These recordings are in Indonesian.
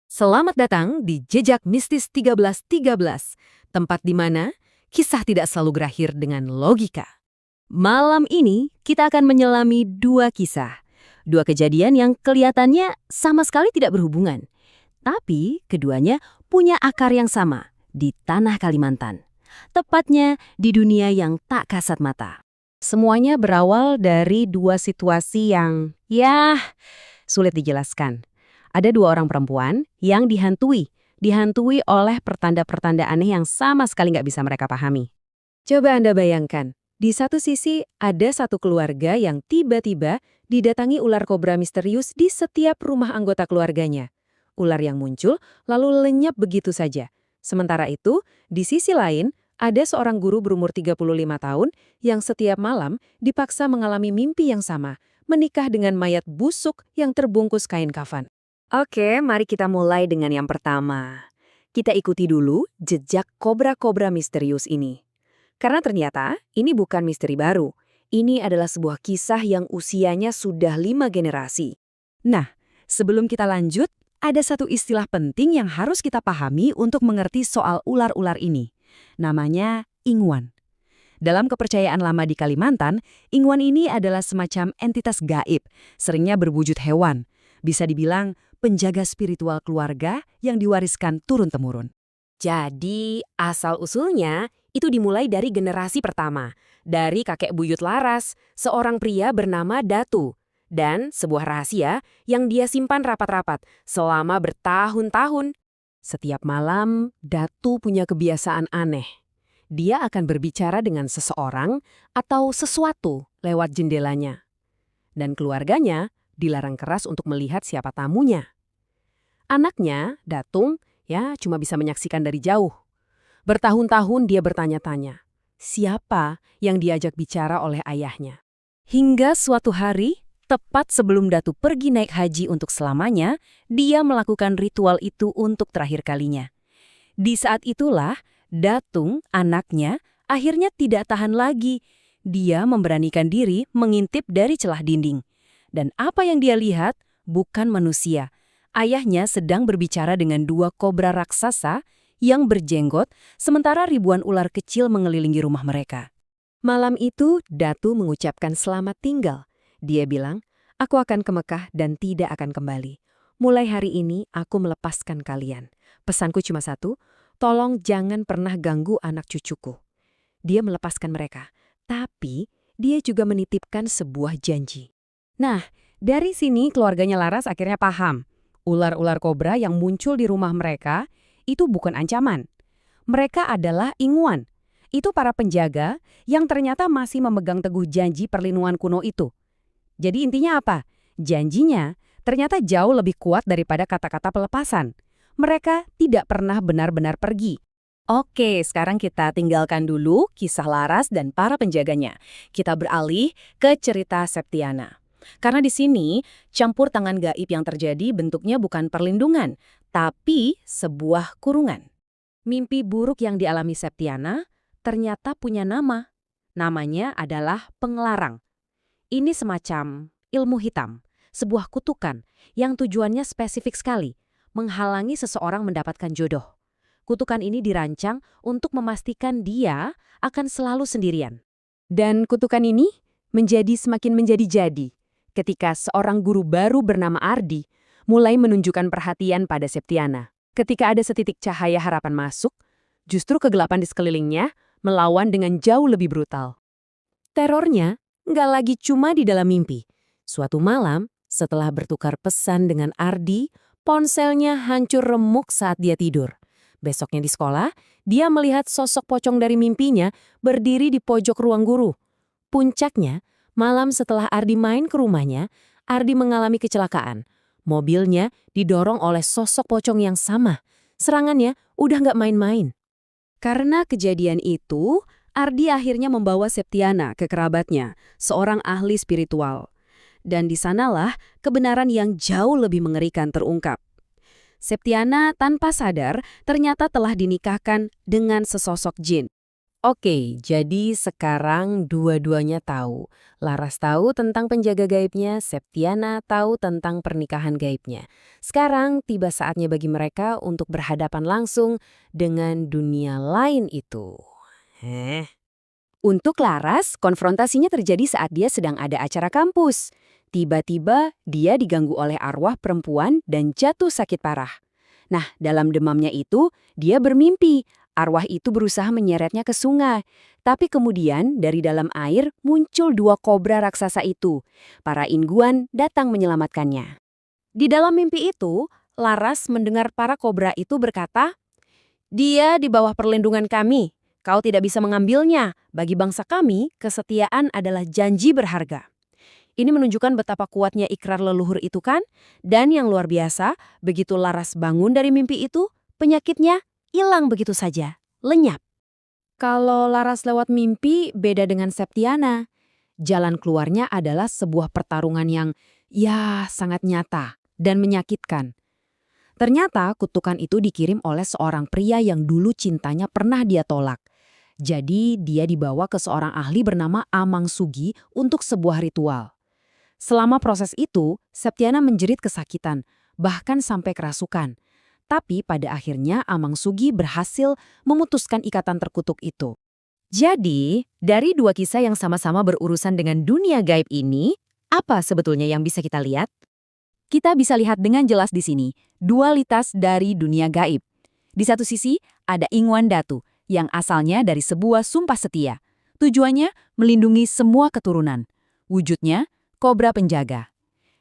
Selamat datang di Jejak Mistis 1313, tempat di mana kisah tidak selalu berakhir dengan logika. Malam ini kita akan menyelami dua kisah. Dua kejadian yang kelihatannya sama sekali tidak berhubungan. Tapi keduanya punya akar yang sama, di tanah Kalimantan. Tepatnya di dunia yang tak kasat mata. Semuanya berawal dari dua situasi yang, sulit dijelaskan. Ada dua orang perempuan yang dihantui oleh pertanda-pertanda aneh yang sama sekali nggak bisa mereka pahami. Coba Anda bayangkan, di satu sisi ada satu keluarga yang tiba-tiba didatangi ular kobra misterius di setiap rumah anggota keluarganya. Ular yang muncul lalu lenyap begitu saja. Sementara itu, di sisi lain, ada seorang guru berumur 35 tahun yang setiap malam dipaksa mengalami mimpi yang sama, menikah dengan mayat busuk yang terbungkus kain kafan. Oke, mari kita mulai dengan yang pertama. Kita ikuti dulu jejak kobra-kobra misterius ini. Karena ternyata ini bukan misteri baru. Ini adalah sebuah kisah yang usianya sudah 5 generasi. Nah, sebelum kita lanjut, ada satu istilah penting yang harus kita pahami untuk mengerti soal ular-ular ini. Namanya ingwan. Dalam kepercayaan lama di Kalimantan, ingwan ini adalah semacam entitas gaib, seringnya berwujud hewan. Bisa dibilang penjaga spiritual keluarga yang diwariskan turun-temurun. Jadi, asal-usulnya itu dimulai dari generasi pertama, dari kakek buyut Laras, seorang pria bernama Datu, dan sebuah rahasia yang dia simpan rapat-rapat selama bertahun-tahun. Setiap malam, Datu punya kebiasaan aneh. Dia akan berbicara dengan seseorang atau sesuatu lewat jendelanya. Dan keluarganya dilarang keras untuk melihat siapa tamunya. Anaknya, Datung, cuma bisa menyaksikan dari jauh. Bertahun-tahun dia bertanya-tanya, siapa yang diajak bicara oleh ayahnya. Hingga suatu hari, tepat sebelum Datu pergi naik haji untuk selamanya, dia melakukan ritual itu untuk terakhir kalinya. Di saat itulah, Datung, anaknya, akhirnya tidak tahan lagi. Dia memberanikan diri mengintip dari celah dinding. Dan apa yang dia lihat bukan manusia. Ayahnya sedang berbicara dengan dua kobra raksasa yang berjenggot, sementara ribuan ular kecil mengelilingi rumah mereka. Malam itu, Datu mengucapkan selamat tinggal. Dia bilang, aku akan ke Mekah dan tidak akan kembali. Mulai hari ini, aku melepaskan kalian. Pesanku cuma satu, tolong jangan pernah ganggu anak cucuku. Dia melepaskan mereka, tapi dia juga menitipkan sebuah janji. Nah, dari sini keluarganya Laras akhirnya paham. Ular-ular kobra yang muncul di rumah mereka itu bukan ancaman. Mereka adalah ingwan. Itu para penjaga yang ternyata masih memegang teguh janji perlindungan kuno itu. Jadi intinya apa? Janjinya ternyata jauh lebih kuat daripada kata-kata pelepasan. Mereka tidak pernah benar-benar pergi. Oke, sekarang kita tinggalkan dulu kisah Laras dan para penjaganya. Kita beralih ke cerita Septiana. Karena di sini, campur tangan gaib yang terjadi bentuknya bukan perlindungan, tapi sebuah kurungan. Mimpi buruk yang dialami Septiana ternyata punya nama. Namanya adalah penglarang. Ini semacam ilmu hitam, sebuah kutukan yang tujuannya spesifik sekali, menghalangi seseorang mendapatkan jodoh. Kutukan ini dirancang untuk memastikan dia akan selalu sendirian. Dan kutukan ini semakin menjadi-jadi ketika seorang guru baru bernama Ardi mulai menunjukkan perhatian pada Septiana. Ketika ada setitik cahaya harapan masuk, justru kegelapan di sekelilingnya melawan dengan jauh lebih brutal. Terornya nggak lagi cuma di dalam mimpi. Suatu malam, setelah bertukar pesan dengan Ardi, ponselnya hancur remuk saat dia tidur. Besoknya di sekolah, dia melihat sosok pocong dari mimpinya berdiri di pojok ruang guru. Puncaknya, malam setelah Ardi main ke rumahnya, Ardi mengalami kecelakaan. Mobilnya didorong oleh sosok pocong yang sama. Serangannya udah nggak main-main. Karena kejadian itu, Ardi akhirnya membawa Septiana ke kerabatnya, seorang ahli spiritual. Dan di sanalah kebenaran yang jauh lebih mengerikan terungkap. Septiana tanpa sadar ternyata telah dinikahkan dengan sesosok jin. Oke, jadi sekarang dua-duanya tahu. Laras tahu tentang penjaga gaibnya, Septiana tahu tentang pernikahan gaibnya. Sekarang tiba saatnya bagi mereka untuk berhadapan langsung dengan dunia lain itu. Heh. Untuk Laras, konfrontasinya terjadi saat dia sedang ada acara kampus. Tiba-tiba, dia diganggu oleh arwah perempuan dan jatuh sakit parah. Nah, dalam demamnya itu, dia bermimpi. Arwah itu berusaha menyeretnya ke sungai. Tapi kemudian, dari dalam air muncul dua kobra raksasa itu. Para Ingguan datang menyelamatkannya. Di dalam mimpi itu, Laras mendengar para kobra itu berkata, "Dia di bawah perlindungan kami. Kau tidak bisa mengambilnya. Bagi bangsa kami, kesetiaan adalah janji berharga." Ini menunjukkan betapa kuatnya ikrar leluhur itu kan? Dan yang luar biasa, begitu Laras bangun dari mimpi itu, penyakitnya hilang begitu saja, lenyap. Kalau Laras lewat mimpi, beda dengan Septiana. Jalan keluarnya adalah sebuah pertarungan yang, ya, sangat nyata dan menyakitkan. Ternyata kutukan itu dikirim oleh seorang pria yang dulu cintanya pernah dia tolak. Jadi dia dibawa ke seorang ahli bernama Amang Sugi untuk sebuah ritual. Selama proses itu, Septiana menjerit kesakitan, bahkan sampai kerasukan. Tapi pada akhirnya Amang Sugi berhasil memutuskan ikatan terkutuk itu. Jadi, dari dua kisah yang sama-sama berurusan dengan dunia gaib ini, apa sebetulnya yang bisa kita lihat? Kita bisa lihat dengan jelas di sini, dualitas dari dunia gaib. Di satu sisi, ada Ingwan Datu, yang asalnya dari sebuah sumpah setia. Tujuannya melindungi semua keturunan. Wujudnya, kobra penjaga.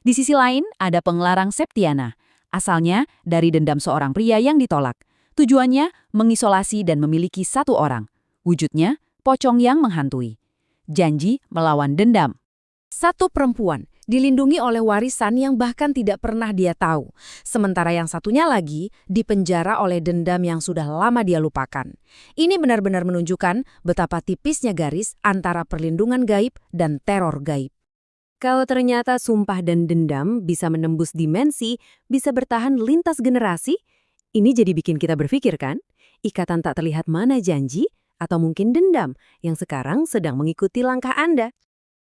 Di sisi lain, ada Penglarang Septiana, asalnya dari dendam seorang pria yang ditolak. Tujuannya mengisolasi dan memiliki satu orang. Wujudnya, pocong yang menghantui. Janji melawan dendam. Satu perempuan dilindungi oleh warisan yang bahkan tidak pernah dia tahu. Sementara yang satunya lagi dipenjara oleh dendam yang sudah lama dia lupakan. Ini benar-benar menunjukkan betapa tipisnya garis antara perlindungan gaib dan teror gaib. Kalau ternyata sumpah dan dendam bisa menembus dimensi, bisa bertahan lintas generasi, ini jadi bikin kita berpikir kan? Ikatan tak terlihat mana janji atau mungkin dendam yang sekarang sedang mengikuti langkah Anda.